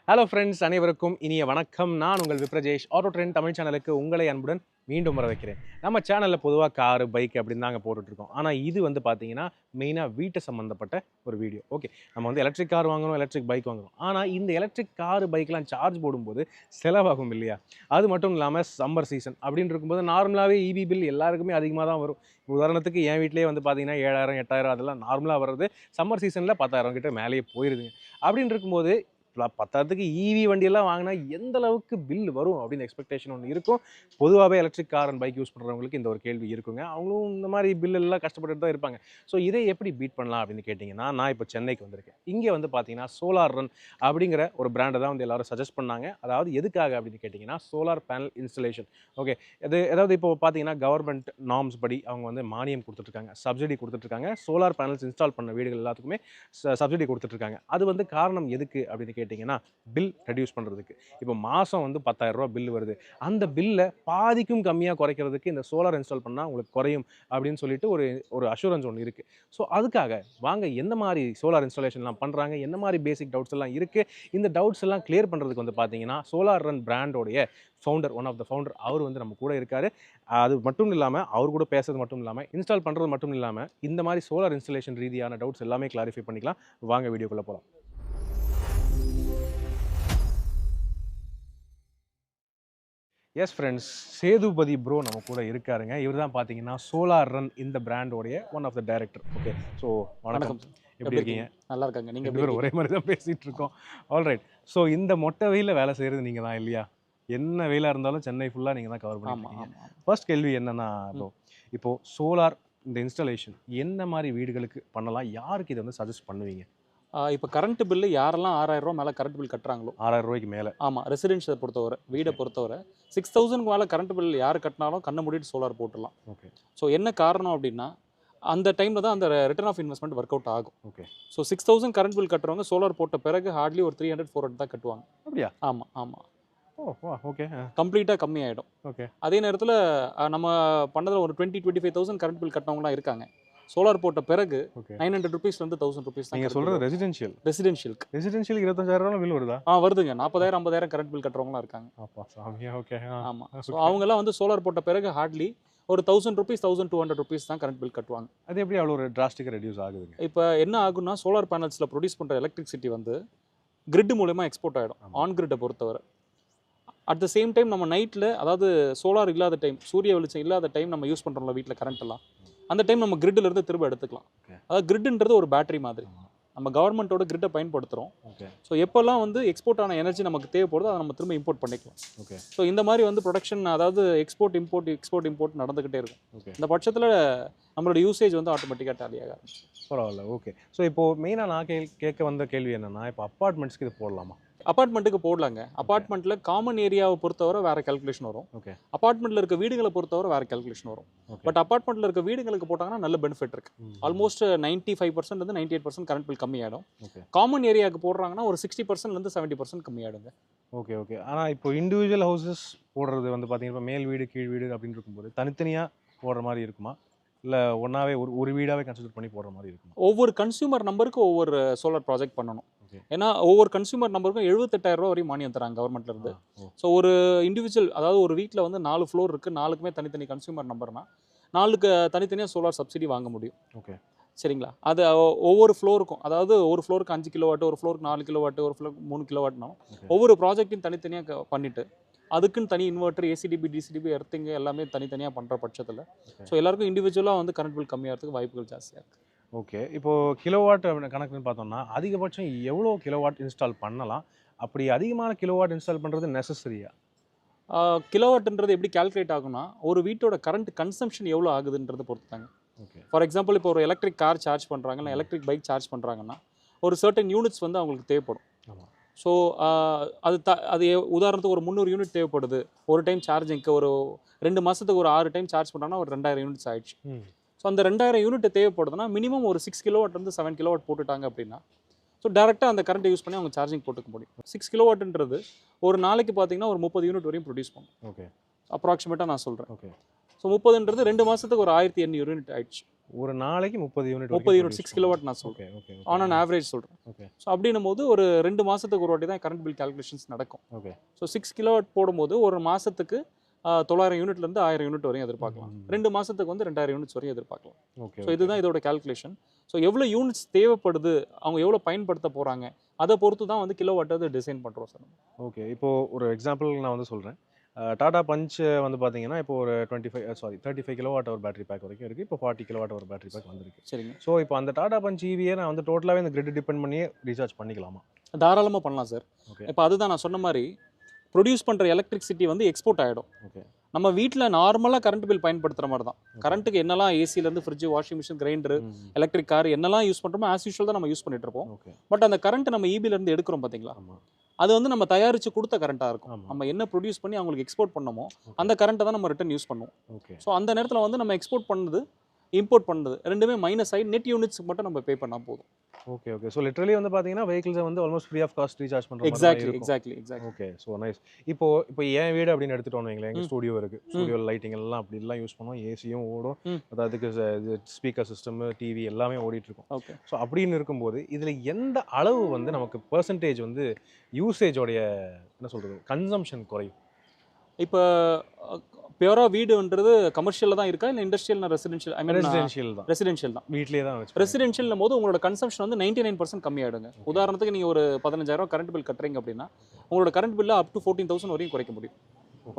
Hello friends, அனைவருக்கும் இனிய வணக்கம். நான் உங்கள் விப்ரஜேஷ். ஆட்டோ ட்ரெண்ட் தமிழ் சேனலுக்கு உங்களை அன்புடன் மீண்டும் வர வைக்கிறேன். நம்ம சேனலில் பொதுவாக காரு, பைக் அப்படின்னு தாங்க போட்டுட்ருக்கோம். ஆனால் இது வந்து பார்த்தீங்கன்னா மெயினாக வீட்டை சம்மந்தப்பட்ட ஒரு வீடியோ. ஓகே, நம்ம வந்து எலக்ட்ரிக் கார் வாங்குறோம், எலக்ட்ரிக் பைக் வாங்குறோம். ஆனால் இந்த எலக்ட்ரிக் காரு, பைக்லாம் சார்ஜ் போடும்போது செலவாகும் இல்லையா? அது மட்டும் இல்லாமல் சம்மர் சீசன் அப்படின்னு இருக்கும்போது நார்மலாகவே இபி பில் எல்லாருக்குமே அதிகமாக தான் வரும். உதாரணத்துக்கு என் வீட்டிலேயே வந்து பார்த்தீங்கன்னா 7,000 8,000 அதெல்லாம் நார்மலாக வர்றது. சம்மர் சீசனில் 10,000 கிட்ட மேலேயே போயிருதுங்க. அப்படின்னு இருக்கும்போது பத்தாயிரத்துக்கு இவி வண்டியெல்லாம் வாங்கினா எந்த அளவுக்கு பில் வரும் அப்படின்னு எக்ஸ்பெக்டேஷன் ஒன்று இருக்கும். பொதுவாகவே electric car and bike use பண்ணுறவங்களுக்கு இந்த ஒரு கேள்வி இருக்குங்க. அவங்களும் இந்த மாதிரி பில் எல்லாம் கஷ்டப்பட்டு தான் இருப்பாங்க. ஸோ இதை எப்படி பீட் பண்ணலாம் அப்படின்னு கேட்டிங்கன்னா, நான் இப்போ சென்னைக்கு வந்திருக்கேன். இங்கே வந்து பார்த்தீங்கன்னா சோலார் ரன் அப்படிங்கிற ஒரு பிராண்டை தான் வந்து எல்லாரும் சஜஸ்ட் பண்ணாங்க. அதாவது எதுக்காக அப்படின்னு கேட்டிங்கன்னா, சோலார் பேனல் இன்ஸ்டலேஷன். ஓகே, அதாவது இப்போ பார்த்தீங்கன்னா கவர்மெண்ட் நார்ம்ஸ் படி அவங்க வந்து மானியம் கொடுத்துட்ருக்காங்க, சப்சிடி கொடுத்துட்ருக்காங்க. சோலார் பேனல்ஸ் இன்ஸ்டால் பண்ண வீடுகள் எல்லாத்துக்குமே சப்சிடி கொடுத்துட்ருக்காங்க. அது வந்து காரணம் எதுக்கு அப்படின்னு கேட்டிங்கன்னா, பில் ரெடியூஸ் பண்ணுறதுக்கு. இப்போ மாதம் வந்து 10,000 ரூபா பில் வருது. அந்த பில்லை பாதிக்கும் கம்மியாக குறைக்கிறதுக்கு இந்த சோலார் இன்ஸ்டால் பண்ணால் உங்களுக்கு குறையும் அப்படின்னு சொல்லிட்டு ஒரு அஷூரன்ஸ் ஒன்று இருக்குது. ஸோ அதுக்காக வாங்க எந்த மாதிரி சோலார் இன்ஸ்டாலேஷன்லாம் பண்ணுறாங்க, என்ன மாதிரி பேசிக் டவுட்ஸ் எல்லாம் இருக்குது, இந்த டவுட்ஸ் எல்லாம் கிளியர் பண்ணுறதுக்கு வந்து பார்த்தீங்கன்னா சோலார் ரன் பிராண்டோடைய founder, one of the founder, அவர் வந்து நம்ம கூட இருக்காரு. அது மட்டும் இல்லாமல் அவர் கூட பேசுறது மட்டும் இல்லாமல் இன்ஸ்டால் பண்ணுறது மட்டும் இல்லாமல் இந்த மாதிரி சோலார் இன்ஸ்டாலேஷன் ரீதியான டவுட்ஸ் எல்லாமே கிளாரிஃபை பண்ணிக்கலாம். வாங்க வீடியோக்குள்ளே போகலாம். எஸ் ஃப்ரெண்ட்ஸ், சேதுபதி ப்ரோ நம்ம கூட இருக்காருங்க. இவர் தான் பார்த்தீங்கன்னா சோலார் ரன் இந்த பிராண்டோடைய one of the director. Okay, so வணக்கம். எப்படி இருக்கீங்க? நல்லா இருக்காங்க. நீங்கள் ரெண்டு பேரும் ஒரே மாதிரி தான் பேசிகிட்டு இருக்கோம். ஆல்ரைட். ஸோ இந்த மொட்டை வெயிலில் வேலை செய்கிறது நீங்கள் தான் இல்லையா? என்ன வெயிலாக இருந்தாலும் சென்னை ஃபுல்லாக நீங்கள் தான் கவர் பண்ணிருக்கீங்க. ஃபர்ஸ்ட் கேள்வி என்னன்னா, இப்போது சோலார் இந்த இன்ஸ்டாலேஷன் என்ன மாதிரி வீடுகளுக்கு பண்ணலாம், யாருக்கு இதை வந்து சஜஸ்ட் பண்ணுவீங்க? இப்போ கரண்ட் பில்லு யாரெல்லாம் 6,000 ரூபா மேலே கரண்ட் பில் கட்டுறாங்களோ, 6,000 ரூபாய்க்கு மேலே, ஆமாம், ரெசிடென்ஷியலை பொறுத்தவரை, வீடை பொறுத்தவரை 6,000க்கு மேலே கரண்ட் பில் யார் கட்டினாலும் கண்ணை மூடிட்டு சோலார் போட்டுடலாம். ஓகே. ஸோ என்ன காரணம் அப்படின்னா, அந்த டைமில் தான் அந்த return of investment work out ஆகும். ஓகே. ஸோ 6,000 கரண்ட் பில் கட்டுறவங்க சோலார் போட்ட பிறகு ஹார்ட்லி ஒரு 300 400 தான் கட்டுவாங்க. அப்படியா? ஆமாம் ஆமாம். ஓகே. கம்ப்ளீட்டாக கம்மியாயிடும். ஓகே. அதே நேரத்தில் நம்ம பண்ணதில் ஒரு 20-25,000 கரண்ட் பில் கட்டினவங்களாம் இருக்காங்க. சோலார் போட்ட பிறகு 900 ருபீஸ்லேருந்து 1000 ருபீஸ் தான். நீங்கள் சொல்கிறது ரெசிடென்ஷியலுக்கு 25,000 பில் வருதா? வருதுங்க. 40,000 50,000 கரண்ட் பில் கட்டுறவங்களாம் இருக்காங்க. அப்பா சாமியா. ஓகே. ஆமாம். ஸோ அவங்கெல்லாம் வந்து சோலார் போட்ட பிறகு ஹார்ட்லி ஒரு 1000 ருபீஸ் 1200 ருபீஸ் தான் கரண்ட் பில் கட்டுவாங்க. அது எப்படி அவ்வளோ ஒரு டிராஸ்டிக்காக ரெடியூஸ் ஆகுதுங்க? இப்போ என்ன ஆகுன்னா, சோலார் பேனல்ஸில் ப்ரொடியூஸ் பண்ணுற எலக்ட்ரிசிட்டி வந்து கிரிட் மூலமாக எக்ஸ்போர்ட் ஆகிடும். ஆன் கிரிட்டை பொறுத்தவரை அட் த சேம் டைம் நம்ம நைட்டில், அதாவது சோலார் இல்லாத டைம், சூரிய வெளிச்சம் இல்லாத டைம் நம்ம யூஸ் பண்ணுறோம்ல வீட்டில் கரண்ட் எல்லாம், அந்த டைம் நம்ம கிரிட்லேருந்து திரும்ப எடுத்துக்கலாம். அதாவது கிரிட்ன்றது ஒரு பேட்டரி மாதிரி. நம்ம கவர்மெண்ட்டோட கிரிட்டை பயன்படுத்துகிறோம். ஸோ எப்போல்லாம் வந்து எக்ஸ்போர்ட் ஆன எனர்ஜி நமக்கு தேவைப்படுதோ அதை நம்ம திரும்ப இம்போர்ட் பண்ணிக்கலாம். ஓகே. ஸோ இந்த மாதிரி வந்து ப்ரொடக்ஷன், அதாவது எக்ஸ்போர்ட் இம்போர்ட் நடந்துக்கிட்டே இருக்கும். இந்த பட்சத்தில் நம்மளோட யூசேஜ் வந்து ஆட்டோமேட்டிக்காக டேலி ஆக ஆரம்பிச்சு. பரவாயில்ல. ஓகே. ஸோ இப்போது மெயினாக நான் கேட்க வந்த கேள்வி என்னென்னா, இப்போ அப்பார்ட்மெண்ட்ஸ்க்கு இது போடலாமா? அப்பார்ட்மெண்ட்டுக்கு போடலாங்க. அப்பார்ட்மெண்ட்டில் காமன் ஏரியாவை பொறுத்தவரை வேறு கேல்குலேஷன் வரும். ஓகே. அப்பார்ட்மெண்ட்டில் இருக்க வீடுகளை பொறுத்தவரை வேறு கேல்குலேஷன் வரும். பட் அப்பார்ட்மெண்ட்டில் இருக்க வீடுகளுக்கு போட்டாங்கன்னா நல்ல பெனிஃபிட் இருக்குது. ஆல்மோஸ்ட் 95% 98% கரண்ட் பில் கம்மியாயிடும். காமன் ஏரியாவுக்கு போடுறாங்கன்னா ஒரு 60% 70% கம்மியாயிடுங்க. ஓகே. ஆனால் இப்போ இண்டிவிஜுவல் ஹவுசஸ் போடுறது வந்து பார்த்தீங்கன்னா, இப்போ மேல் வீடு கீழ் வீடு அப்படின்னு இருக்கும்போது தனித்தனியாக போடுற மாதிரி இருக்குமா, இல்லை ஒன்றாவே ஒரு வீடாகவே கன்சிடர் பண்ணி போடுற மாதிரி இருக்குமா? ஒவ்வொரு கன்சியூமர் நம்பருக்கு ஒவ்வொரு சோலார் ப்ராஜெக்ட் பண்ணணும். ஏன்னா ஒவ்வொரு கன்சியூமர் நம்பருக்கும் 78,000 ரூபா வரையும் மானியம் தராங்க கவர்மெண்ட்லேருந்து. ஸோ ஒரு இண்டிவிஜுவல், அதாவது ஒரு வீட்டில் வந்து 4 ஃப்ளோர் இருக்குது, 4க்குமே தனித்தனி கன்சியூமர் நம்பர்னா 4க்கு தனித்தனியாக சோலார் சப்சிடி வாங்க முடியும். ஓகே. சரிங்களா? அது ஒவ்வொரு ஃப்ளோருக்கும், அதாவது ஒரு ஃப்ளோருக்கு 5 கிலோவாட், ஒரு ஃப்ளோருக்கு 4 கிலோவாட், ஒரு ஃப்ளோருக்கு 3 கிலோவாட்னா ஒவ்வொரு ப்ராஜெக்ட்டையும் தனித்தனியாக பண்ணிவிட்டு அதுக்குன்னு தனி இன்வெர்ட்டர், ஏசிடிபி, டிசிடிபி, எர்த்திங் எல்லாமே தனித்தனியாக பண்ணுற பட்சத்தில் ஸோ எல்லாருக்கும் இண்டிவிஜுவலாக வந்து கரண்ட் பில் கம்மியாகிறதுக்கு வாய்ப்புகள் ஜாஸ்தியாக இருக்குது. ஓகே. இப்போது கிலோவாட் கணக்குன்னு பார்த்தோம்னா அதிகபட்சம் எவ்வளோ கிலோவாட் இன்ஸ்டால் பண்ணலாம்? அப்படி அதிகமான கிலோவாட் இன்ஸ்டால் பண்ணுறது நெசசரியா? கிலோவாட்ன்றது எப்படி கால்குலேட் ஆகும்னா, ஒரு வீட்டோட கரண்ட் கன்சம்ஷன் எவ்வளோ ஆகுதுன்றதை பொறுத்துட்டாங்க. ஓகே. ஃபார் எக்ஸாம்பிள், இப்போ ஒரு எலக்ட்ரிக் கார் சார்ஜ் பண்ணுறாங்க, இல்லை எலக்ட்ரிக் பைக் சார்ஜ் பண்ணுறாங்கன்னா ஒரு சர்டன் யூனிட்ஸ் வந்து அவங்களுக்கு தேவைப்படும். ஆமாம். ஸோ அது உதாரணத்துக்கு ஒரு 300 யூனிட் தேவைப்படுது ஒரு டைம் சார்ஜிங்க்கு. ஒரு 2 மாதத்துக்கு ஒரு 6 டைம் சார்ஜ் பண்ணுறாங்கன்னா ஒரு 2000 யூனிட்ஸ் ஆயிடுச்சு. ஸோ அந்த 2000 யூனிட் தேவைப்படுதுன்னா மினிமம் ஒரு 6 கிலோவாட்லேருந்து 7 கிலோவாட் போட்டுட்டாங்க அப்படின்னா ஸோ டேரெக்டாக அந்த கரண்ட்டை யூஸ் பண்ணி அவங்க சார்ஜிங் போட்டுக்க முடியும். 6 கிலோவாட்ன்றது ஒரு நாளைக்கு பார்த்தீங்கன்னா ஒரு 30 யூனிட் வரையும் ப்ரொடியூஸ் பண்ணும். ஓகே. அப்ராக்சிமேட்டாக நான் சொல்கிறேன். ஓகே. ஸோ 30ன்றது 2 மாதத்துக்கு ஒரு 1800 யூனிட் ஆயிடுச்சு. ஒரு நாளைக்கு 30 யூனிட் 30 யூனிட் 6 கிலோவாட் நான் சொல்கிறேன். ஓகே ஆன் அன் ஆவரேஜ் சொல்கிறேன். ஓகே ஸோ அப்படின்னும் போது ஒரு 2 மாதத்துக்கு ஒரு வாட்டி தான் கரண்ட் பில் கால்குலேஷன்ஸ் நடக்கும். ஓகே ஸோ 6 கிலோவாட் போடும்போது ஒரு மாதத்துக்கு 900 யூனிட்லேருந்து 1000 யூனிட் வரையும் எதிர்பார்க்கலாம். 2 மாதத்துக்கு வந்து 2000 யூனிட்ஸ் வரையும் எதிர்பார்க்கலாம். ஓகே ஸோ இதுதான் இதோட கால்குலேஷன். ஸோ எவ்வளோ யூனிட்ஸ் தேவைப்படுது, அவங்க எவ்வளோ பயன்படுத்த போகிறாங்க, அதை பொறுத்து தான் வந்து கிலோவாட் அது டிசைன் பண்ணுறோம் சார். ஓகே இப்போ ஒரு எக்ஸாம்பிள் நான் வந்து சொல்கிறேன். டாடா பஞ்ச் வந்து பார்த்தீங்கன்னா இப்போ ஒரு 35 கிலோவாட் ஒரு பேட்டரி பேக் வரைக்கும் இருக்குது. இப்போ 40 கிலோவாட் ஒரு பேட்டரி பேக் வந்திருக்கு. சரிங்க. ஸோ இப்போ அந்த டாடா பஞ்ச் ஈவியை நான் வந்து டோட்டலாகவே இந்த கிரிட் டிபெண்ட் பண்ணியே ரீசார்ஜ் பண்ணிக்கலாமா? தாராளமாக பண்ணலாம் சார். ஓகே இப்போ அதுதான் நான் சொன்ன மாதிரி ப்ரொடியூஸ் பண்ணுற எலக்ட்ரிசிட்டி வந்து எக்ஸ்போர்ட் ஆகிடும். ஓகே நம்ம வீட்டில் நார்மலாக கரண்ட் பில் பயன்படுத்துகிற மாதிரி தான். கரண்ட்டுக்கு என்னெல்லாம் ஏசிலேருந்து fridge, washing machine, grinder, electric car என்னெல்லாம் யூஸ் பண்ணுறோமோ ஆஸ் யூஷுவல் தான் நம்ம யூஸ் பண்ணிட்டு இருப்போம். ஓகே பட் அந்த கரண்ட் நம்ம இபிலேருந்து எடுக்கிறோம் பார்த்தீங்களா, ஆமாம் அது வந்து நம்ம தயாரித்து கொடுத்த கரண்ட்டாக இருக்கும். ஆமாம் நம்ம என்ன ப்ரொடியூஸ் பண்ணி அவங்களுக்கு எக்ஸ்போர்ட் பண்ணமோ அந்த கரண்ட்டை தான் நம்ம ரிட்டன் யூஸ் பண்ணுவோம். ஓகே ஸோ அந்த நேரத்தில் வந்து நம்ம எக்ஸ்போர்ட் பண்ணது, இம்போர்ட் பண்ணது ரெண்டுமே மைனஸ் ஆகி நெட் யூனிட்ஸ்க்கு மட்டும் நம்ம பே பண்ணால் போதும். ஓகே ஓகே ஸோ லிட்டரலி வந்து பார்த்தீங்கன்னா வெஹிக்கிள்ஸை வந்து almost free of cost recharge பண்ணுற எக்ஸாக்ட்லி. Okay so nice. இப்போ என் வீடு அப்படின்னு எடுத்துட்டோம் வைங்களேன், எங்கள் ஸ்டூடியோ இருக்குது. ஸ்டூடியோ லைட்டிங் எல்லாம் அப்படிலாம் யூஸ் பண்ணுவோம். ஏசியும் ஓடும், அதுக்கு ஸ்பீக்கர் சிஸ்டம், டிவி எல்லாமே ஓடிட்டு இருக்கும். ஓகே. ஸோ அப்படின்னு இருக்கும்போது இதில் எந்த அளவு வந்து நமக்கு பெர்சன்டேஜ் வந்து யூசேஜோடைய என்ன சொல்கிறது கன்சம்ஷன் குறையும்? இப்போ பியூரா வீடுன்றது கமர்ஷியலில் தான் இருக்கா, இல்லை இண்டஸ்ட்ரியல், ரெசிடென்ஷியல்? ரெசிடென்ஷியல் தான், ரெசிடென்ஷியல் தான். வீட்லேயே தான் வச்சு. ரெசிடென்ஷியல் போது உங்களோட கன்சம்ஷன் வந்து 99% கம்மியாயிடுங்க. உதாரணத்துக்கு நீங்கள் ஒரு 15000 கரண்ட் பில் கட்டுறீங்க அப்படின்னா உங்களோட கரண்ட் பில்ல அப் டு 14,000 வரையும் குறைக்க முடியும்.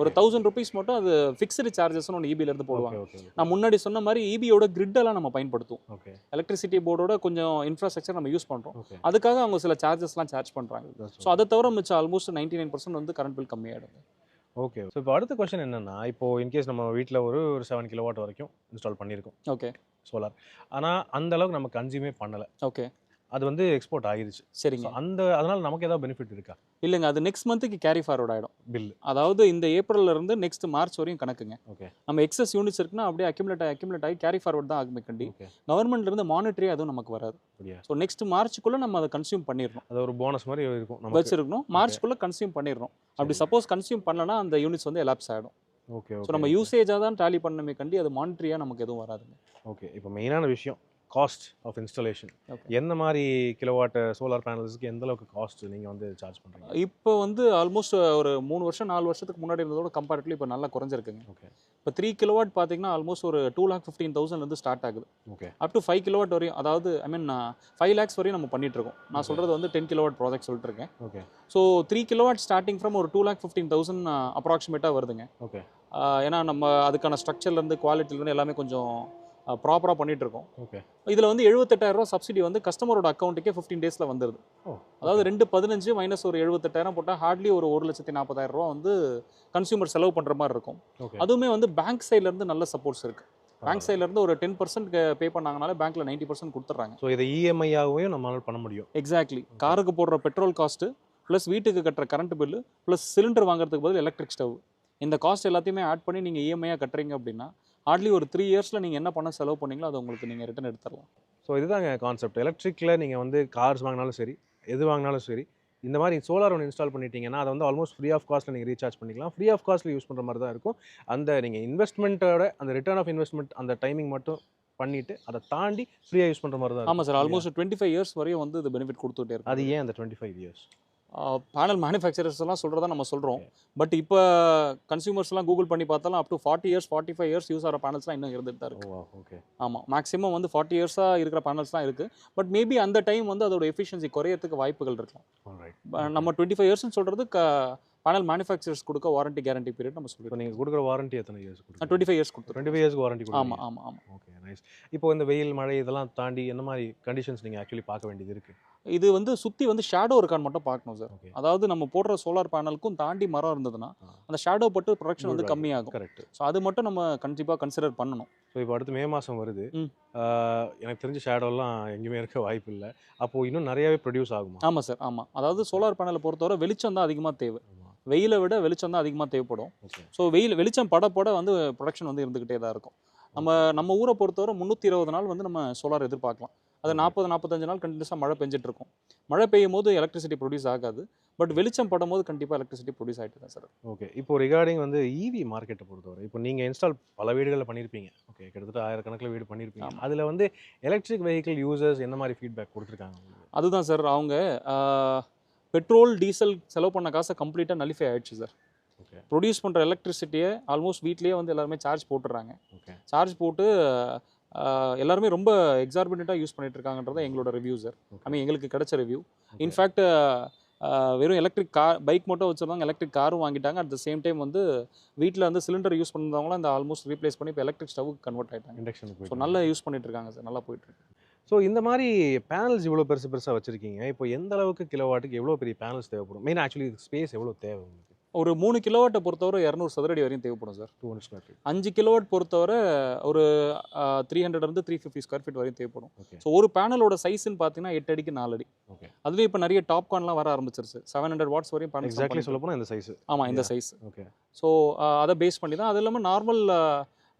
ஒரு 1000 ருபீஸ் மட்டும் அது ஃபிக்ஸ்டு சார்ஜஸ்னு ஒன்று இபிலேருந்து போடுவாங்க. நான் முன்னாடி சொன்ன மாதிரி இபியோட கிரிட்டெல்லாம் நம்ம பயன்படுத்துவோம். ஓகே எலக்ட்ரிசிட்டி போர்டோட கொஞ்சம் இன்ஃப்ராஸ்ட்ரக்சர் நம்ம யூஸ் பண்ணுறோம். ஓகே அதுக்காக அவங்க சில சார்ஜஸ்லாம் சார்ஜ் பண்ணுறாங்க. ஸோ அதை தவிர மிச்சம் ஆல்மோஸ்ட் 99% வந்து கரண்ட் பில் கம்மியாயிடுங்க. ஓகே ஸோ இப்போ அடுத்த கொஸ்டின் என்னன்னா, இப்போ இன்கேஸ் நம்ம வீட்டில் ஒரு 7 கிலோவாட் வரைக்கும் இன்ஸ்டால் பண்ணியிருக்கோம் ஓகே சோலார், ஆனால் அந்த அளவுக்கு நம்ம கன்சியூமே பண்ணலை, ஓகே அது வந்து எக்ஸ்போர்ட் ஆகிருச்சு. சரிங்க. அதனால நமக்கு ஏதாவது பெனிஃபிட் இருக்கா? இல்லைங்க, அது நெக்ஸ்ட் மந்த்துக்கு கேரி ஃபார்வர்ட் ஆகிடும் பில். அதாவது இந்த ஏப்ரல்ல இருந்து நெக்ஸ்ட் மார்ச் வரையும் கணக்குங்க. ஓகே நம்ம எக்ஸஸ் யூனிட்ஸ் இருக்குன்னா அப்படியே அக்யூமுலேட் ஆகி கேரி ஃபார்வர்ட் தான் ஆகுமே கண்டி. ஓகே கவர்மெண்ட்ல இருந்து மானிட்டரி அதுவும் நமக்கு வராது. அப்படியா? ஸோ நெக்ஸ்ட் மார்ச்சுக்குள்ள நம்ம அதை கன்சியூம் பண்ணிடணும், அது ஒரு போனஸ் மாதிரி இருக்கும் நமக்கு. வச்சிருக்கணும். மார்ச்சுக்குள்ள கன்சியூம் பண்ணிடணும். அப்படி சப்போஸ் கன்சியூம் பண்ணலன்னா அந்த யூனிட்ஸ் வந்து எலாப்ஸ் ஆகிடும். ஓகே ஸோ நம்ம யூசேஜாக தான் டாலி பண்ணணுமே கண்டி, அது மானிட்டரியாக நமக்கு எதுவும் வராதுங்க. ஓகே இப்போ மெயினான விஷயம் காஸ்ட் ஆஃப் இன்ஸ்டாலேஷன். Okay. எந்த மாதிரி கிலோவாட் சோலார் பேனல்ஸ்க்கு எந்த அளவுக்கு காஸ்ட் நீங்கள் வந்து சார்ஜ் பண்ணுறீங்க? இப்போ வந்து ஆல்மோஸ்ட் ஒரு 3 வருஷம் 4 வருஷத்துக்கு முன்னாடி இருந்ததோட கம்பேரிட்டிவ்லி இப்போ நல்லா குறைஞ்சிருக்குங்க. ஓகே இப்போ 3 கிலோவாட் பார்த்தீங்கன்னா ஆல்மோஸ்ட் ஒரு 2,15,000 ஸ்டார்ட் ஆகுது. ஓகே அப் டு 5 கிலோவாட் வரையும், அதாவது 5 lakhs வரையும் நம்ம பண்ணிட்டு இருக்கோம். நான் சொல்றது வந்து 10 கிலோவாட் ப்ராஜெக்ட் சொல்லிட்டு இருக்கேன். Okay so 3 kilowatt starting from ஒரு 2,15,000 அப்ராக்சிமேட்டாக வருதுங்க. ஓகே ஏன்னா நம்ம அதுக்கான ஸ்ட்ரக்சர்லேருந்து குவாலிட்டிலேருந்து எல்லாமே கொஞ்சம் ப்ராப்பராக பண்ணிட்டு இருக்கோம். ஓகே இதில் வந்து 78,000 சப்சிடி வந்து கஸ்டமரோட அக்கௌண்ட்டுக்கே 15 டேஸில் வந்துடுது. அதாவது 2,15 மைனஸ் ஒரு 78,000 போட்டால் ஹார்ட்லி ஒரு 1,40,000 வந்து கன்சியூமர் செலவு பண்ணுற மாதிரி இருக்கும். ஓகே அதுவுமே வந்து பேங்க் சைட்லேருந்து நல்ல சப்போர்ட்ஸ் இருக்குது. பேங்க் சைட்லேருந்து ஒரு 10% பே பண்ணாங்கனாலே பேங்க்கில் 90% கொடுத்துட்றாங்க. ஸோ இதை இஎம்ஐயாகவும் நம்மளால் பண்ண முடியும். எக்ஸாக்ட்லி. காருக்கு போடுற பெட்ரோல் காஸ்ட்டு ப்ளஸ் வீட்டுக்கு கட்டுற கரண்ட் பில்லு ப்ளஸ் சிலிண்டர் வாங்குறதுக்கு பதில் எலக்ட்ரிக் ஸ்டவ், இந்த காஸ்ட் எல்லாத்தையுமே ஆட் பண்ணி நீங்கள் இஎம்ஐயாக கட்டுறீங்க அப்படின்னா ஹார்ட்லி ஒரு 3 இயர்ஸில் நீங்கள் என்ன பண்ண செலவு பண்ணீங்களோ அதை உங்களுக்கு நீங்கள் ரிட்டர்ன் எடுத்துடலாம். ஸோ இதுதாங்க கான்செப்ட். எலக்ட்ரிக்கில் நீங்கள் வந்து கார்ஸ் வாங்கினாலும் சரி, எது வாங்கினாலும் சரி, இந்த மாதிரி சோலார் ஒன்று இன்ஸ்டால் பண்ணிட்டீங்கன்னா அதை வந்து ஆல்மோஸ்ட் ஃப்ரீ ஆஃப் காஸ்ட்டில் நீங்கள் ரீசார்ஜ் பண்ணிக்கலாம். ஃப்ரீ ஆஃப் காஸ்ட்டில் யூஸ் பண்ணுற மாதிரி தான் இருக்கும். அந்த நீங்கள் இன்வெஸ்ட்மெண்ட்டோட அந்த ரிட்டர்ன் ஆஃப் இன்வெஸ்ட்மெண்ட் அந்த டைமிங் மட்டும் பண்ணிவிட்டு அதை தாண்டி ஃப்ரீயாக யூஸ் பண்ணுற மாதிரி தான். ஆமாம் சார், ஆல்மோஸ்ட் 25 இயர்ஸ் வரையும் வந்து இது பெனிஃபிட் கொடுத்துட்டே இருக்கும். அது ஏன் அந்த 25 இயர்ஸ்? பேனல் மேனுஃபேக்சரர்ஸ் எல்லாம் சொல்கிறதா நம்ம சொல்கிறோம். பட் இப்போ கன்சியூமர்ஸ்லாம் கூகுள் பண்ணி பார்த்தாலும் up to 40 years 45 years use ஆகிற பேனல்ஸ்லாம் இன்னும் இருந்துட்டு தான் இருக்குது. ஓகே ஆமாம், மேக்ஸிமம் வந்து 40 இயர்ஸாக இருக்கிற பேனல்ஸ்லாம் இருக்குது. பட் மேபி அந்த டைம் வந்து அதோட எஃபிஷியன்சி குறையறதுக்கு வாய்ப்புகள் இருக்கலாம். நம்ம 25 இயர்ஸ்னு சொல்கிறது பேனல் மேனுஃபேக்சரர்ஸ் கொடுக்க வாரண்டி கேரண்டி பீரியட் நம்ம சொல்லிடுவோம். நீங்கள் கொடுக்குற வாரண்டி எத்தனை இயர்ஸ்? 25 இயர்ஸ் கொடுத்துருவோம். 25 இயர்ஸ்க்கு வாரண்டி கொடுக்கும். ஆமாம் ஆமாம் ஆமாம். Okay nice. இப்போ இந்த வெயில் மழை இதெல்லாம் தாண்டி என்ன மாதிரி கண்டிஷன்ஸ் நீங்கள் ஆக்சுவலி பார்க்க வேண்டியது இருக்குது? இது வந்து சுற்றி வந்து ஷேடோ இருக்கான்னு மட்டும் பார்க்கணும் சார். ஓகே அதாவது நம்ம போடுற சோலார் பேனலுக்கும் தாண்டி மரம் இருந்ததுன்னா அந்த ஷேடோ பட்டு ப்ரொடக்ஷன் வந்து கம்மியாகும். கரெக்ட். ஸோ அது மட்டும் நம்ம கண்டிப்பாக கன்சிடர் பண்ணணும். ஸோ இப்போ அடுத்து மே மாதம் வருது. எனக்கு தெரிஞ்ச ஷேடோலாம் எங்கேயுமே இருக்க வாய்ப்பு இல்லை. அப்போது இன்னும் நிறையாவே ப்ரொடியூஸ் ஆகுமா? ஆமாம் சார், ஆமாம். அதாவது சோலார் பேனலை பொறுத்தவரை வெளிச்சம் தான் அதிகமாக தேவை. வெயிலை விட வெளிச்சம் தான் அதிகமாக தேவைப்படும். ஸோ வெளிச்சம் பட வந்து ப்ரொடக்ஷன் வந்து இருந்துக்கிட்டே தான் இருக்கும். நம்ம ஊரை பொறுத்தவரை 320 நாள் வந்து நம்ம சோலார் எதிர்பார்க்கலாம். அது 40-45 நாள் கண்டினியூஸாக மழை பெஞ்சிட்டு இருக்கும். மழை பெய்யும் போது எலக்ட்ரிசிட்டி ப்ரொடியூஸ் ஆகாது. பட் வெளிச்சம் படும்போது கண்டிப்பாக எலக்ட்ரிசிட்டி ப்ரொடியூஸ் ஆகிட்டு தான் சார். ஓகே. இப்போ ரிகார்டிங் வந்து ஈவி மார்க்கெட்டை பொறுத்தவரை, இப்போ நீங்க இன்ஸ்டால் பல வீடுகள்ல பண்ணியிருப்பீங்க. ஓகே. கிட்டத்தட்ட ஆயிரக்கணக்கில வீடு பண்ணியிருப்பீங்க. ஆமா. அதுல வந்து எலக்ட்ரிக் வெஹிக்கிள் யூசர்ஸ் என்ன மாரி ஃபீட்பேக் குடுத்துருக்காங்க உங்களுக்கு? அதுதான் சார் அவங்க பெட்ரோல், டீசல் செலவு பண்ண காசை கம்ப்ளீட்டாக நலிஃபை ஆயிடுச்சு சார். ஓகே. ப்ரொடியூஸ் பண்ணுற எலக்ட்ரிசிட்டியை ஆல்மோஸ்ட் வீட்லேயே வந்து எல்லாருமே சார்ஜ் போட்டுடுறாங்க. ஓகே. சார்ஜ் போட்டு எல்லாருமே ரொம்ப எக்ஸார்பிட்டண்ட்டாக யூஸ் பண்ணிட்டு இருக்காங்கன்றது எங்களோட ரிவ்யூ சார். ஐ மீன் எங்களுக்கு கிடைச்ச ரிவ்யூ. இன்ஃபேக்ட் வெறும் எலக்ட்ரிக் பைக் மட்டும் வச்சுருந்தாங்க, எலக்ட்ரிக் காரும் வாங்கிட்டாங்க. அட் த சேம் டைம் வந்து வீட்டில் வந்து சிலிண்டர் யூஸ் பண்ணிருந்தவங்களாம் இந்த ஆல்மோஸ்ட் ரீப்ளேஸ் பண்ணி இப்போ எலக்ட்ரிக் ஸ்டவ்வுக்கு கன்வெர்ட் ஆகிட்டாங்க. இண்டக்ஷனுக்கு ஸோ நல்லா யூஸ் பண்ணிட்டு இருக்காங்க சார், நல்லா போயிட்டு இருக்கு. ஸோ இந்த மாரி பேனல்ஸ் இவ்வளோ பெருசு பெருசா வச்சிருக்கீங்க. இப்போ எந்த அளவுக்கு கிலோவாட்டுக்கு எவ்வளோ பெரிய பேனல்ஸ் தேவைப்படும்? மெயினா ஆக்சுவலி இதுக்கு ஸ்பேஸ் எவ்வளோ தேவை உங்களுக்கு? ஒரு 3 கிலோவாட்டை பொறுத்தவரை 200 சதுரடி வரையும் தேவைப்படும் சார். 200 square feet. 5 கிலோவாட் பொறுத்தவரை ஒரு 300 இருந்து 350 ஸ்கொயர் ஃபீட் வரையும் தேவைப்படும். ஓகே. ஸோ ஒரு பேனலோட சைஸ்ன்னு பார்த்தீங்கன்னா 8 அடிக்கு 4 அடி. ஓகே. அதுலேயும் இப்போ நிறைய டாப்கான்லாம் வர ஆரம்பிச்சிருச்சு. 700 வாட்ஸ் வரையும் பேனல்ஸ் எக்ஸாக்ட்லி சொல்லப்போனா இந்த சைஸ். ஆமாம், இந்த சைஸ். ஓகே. ஸோ அதை பேஸ் பண்ணி தான். அது இல்லாமல் நார்மல்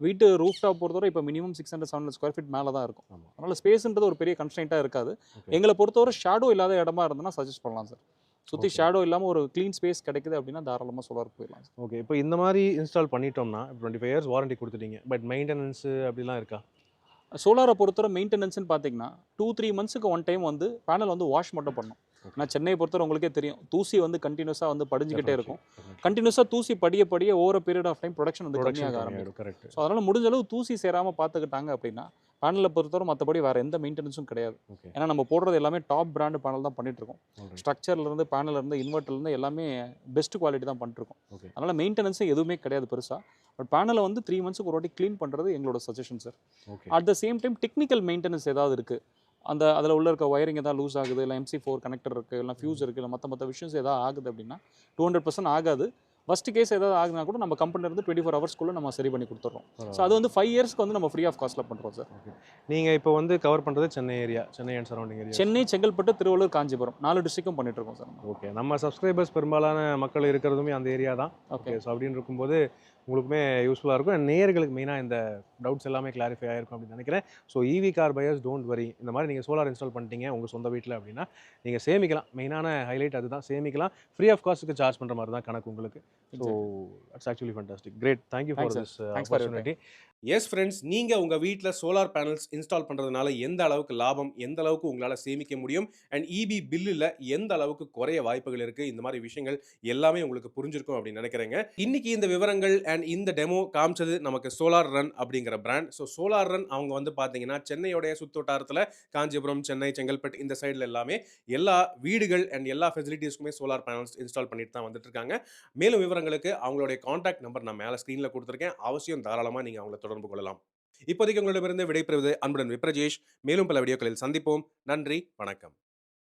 வீட்டு ரூஃப் டாப் பொறுத்தவரை இப்போ மினிமம் 600-700 ஸ்கொயர் ஃபீட் மேலே தான் இருக்கும். ஆமா. அதனால் ஸ்பேஸ்ன்றது ஒரு பெரிய கன்ஸ்ட்ரெயின்ட்டாக இருக்காது. ஓகே. எங்களை பொறுத்தவரை ஷேடோ இல்லாத இடமா இருந்ததுன்னா சஜஸ்ட் பண்ணலாம் சார். சுற்றி ஓகே. ஷேடோ இல்லாமல் ஒரு க்ளீன் ஸ்பேஸ் கிடைக்குது அப்படின்னா தாராளமாக சோலார் போயிடலாம் சார். ஓகே. இப்போ இந்த மாரி இன்ஸ்டால் பண்ணிட்டோம்னா 25 இயர்ஸ் வாரண்டி குடுத்துட்டீங்க. பட் மெயின்டனன்ஸ் அப்படிலாம் இருக்கா? சோலாரை பொறுத்தவரை மெயின்டெனன்ஸ்னு பார்த்தீங்கன்னா 2-3 மந்த்ஸுக்கு ஒன் டைம் வந்து பேனல் வந்து வாஷ் மட்டும் பண்ணணும். ஓகே. நான் சென்னையை பொறுத்தவரை உங்களுக்கே தெரியும், தூசி வந்து கண்டினியூஸாக வந்து படிஞ்சுக்கிட்டே இருக்கும். Definitely. கண்டினியூஸாக தூசி படிய படிய ஓவர பீரியட் ஆஃப் டைம் ப்ரொடக்ஷன் வந்து ப்ரொடக்ஷன் கம்மியாக ஆரம்பிக்கும். கம்மியாயிடும். கரெக்ட். ஸோ அதனால் முடிஞ்ச அளவு தூசி சேராமல் பார்த்துக்கிட்டாங்க அப்படின்னா பேனலை பொறுத்தவரை மற்றபடி வேறு எந்த மெயின்டெனன்ஸும் கிடையாது. ஓகே. ஏன்னா நம்ம போடுறது எல்லாமே டாப் பிராண்டு பேனல் தான் பண்ணிட்டு இருக்கோம். ஆல்ரைட். ஸ்ட்ரக்சர்லேருந்து பேனல்லேருந்து இன்வெர்ட்டர்லேருந்து எல்லாமே பெஸ்ட் குவாலிட்டி தான் பண்ணிருக்கோம். ஓகே. அதனால் மெயின்டெனன்ஸும் எதுவுமே கிடையாது பெருசாக. பட் பேனலை வந்து 3 மந்த்ஸுக்கு ஒரு வாட்டி க்ளீன் பண்ணுறது எங்களோட suggestion sir. Okay. At the same time technical maintenance ஏதாவது இருக்குது, அதில் உள்ள இருக்க ஒயரிங் ஏதாவது லூஸ் ஆகுது, இல்லை MC4 கனெக்டர் இருக்குது, இல்லை ஃபியூஸ் இருக்குது, இல்லை மற்ற விஷயம்ஸ் ஏதாவது ஆகுது அப்படின்னா 200% ஆகாது. ஃபஸ்ட் கேஸ் ஏதாவது ஆகுதுனா கூட நம்ம கம்பெனிலேருந்து 24 ஹவர்ஸ்க்குள்ளே நம்ம சரி பண்ணி கொடுத்துட்றோம். ஸோ அது வந்து 5 இயர்ஸ்க்கு வந்து நம்ம ஃப்ரீ ஆஃப் காஸ்ட்டில் பண்ணுறோம் சார். ஓகே. நீங்க இப்போ வந்து கவர் பண்றது Chennai area, Chennai and surrounding area. Chennai, Chengalpattu, Tiruvallur, Kanchipuram 4 டிஸ்ட்ரிக்டும் பண்ணிட்டு இருக்கோம் சார். ஓகே. நம்ம சப்ஸ்கிரைபர்ஸ் பெரும்பாலான மக்கள் இருக்கிறதுமே அந்த ஏரியா தான். ஓகே. ஓகே. ஸோ அப்படின்னு இருக்கும்போது உங்களுக்குமே யூஸ்ஃபுல்லாக இருக்கும். அண்ட் நேயர்களுக்கு மெயினாக இந்த டவுட்ஸ் எல்லாமே கிளாரிஃபை ஆயிருக்கும் அப்படின்னு நினைக்கிறேன். So EV car buyers don't worry. இந்த மாதிரி நீங்கள் சோலார் இன்ஸ்டால் பண்ணிட்டீங்க உங்கள் சொந்த வீட்டில் அப்படின்னா நீங்கள் சேமிக்கலாம். மெயினான ஹைலைட் அதுதான், சேமிக்கலாம். ஃப்ரீ ஆஃப் காஸ்ட்டுக்கு சார்ஜ் பண்ணுற மாதிரி தான் கணக்கு உங்களுக்கு. So it's actually fantastic. Great. Thank you for this opportunity. Yes friends, நீங்கள் உங்கள் வீட்டில் சோலார் பேனல்ஸ் இன்ஸ்டால் பண்ணுறதுனால எந்த அளவுக்கு லாபம், எந்த அளவுக்கு உங்களால் சேமிக்க முடியும், அண்ட் இபி பில்லில் எந்த அளவுக்கு குறைய வாய்ப்புகள் இருக்குது, இந்த மாதிரி விஷயங்கள் எல்லாமே உங்களுக்கு புரிஞ்சிருக்கும் அப்படின்னு நினைக்கிறேங்க. இன்னைக்கு இந்த விவரங்கள் அண்ட் இந்த டெமோ காமிச்சது நமக்கு சோலார் ரன் அப்படிங்கிற பிராண்ட். ஸோ சோலார் ரன் அவங்க வந்து பார்த்தீங்கன்னா சென்னையோடைய சுத்தோட்டாரத்தில் காஞ்சிபுரம், சென்னை, செங்கல்பட்டு இந்த சைடில் எல்லாமே எல்லா வீடுகள் அண்ட் எல்லா ஃபெசிலிட்டிஸ்க்குமே சோலார் பேனல்ஸ் இன்ஸ்டால் பண்ணிட்டு தான் வந்துட்டு இருக்காங்க. மேலும் விவரங்களுக்கு அவங்களுடைய கான்டாக்ட் நம்பர் நான் மேலே ஸ்க்ரீனில் கொடுத்துருக்கேன். அவசியம் தாராளமாக நீங்கள் அவங்களை தொடர்பு கொள்ளலாம். இப்போதைக்கு உங்களிடமிருந்து விடைபெறுவது அன்புடன் விப்ரஜேஷ். மேலும் பல வீடியோக்களில் சந்திப்போம். நன்றி, வணக்கம்.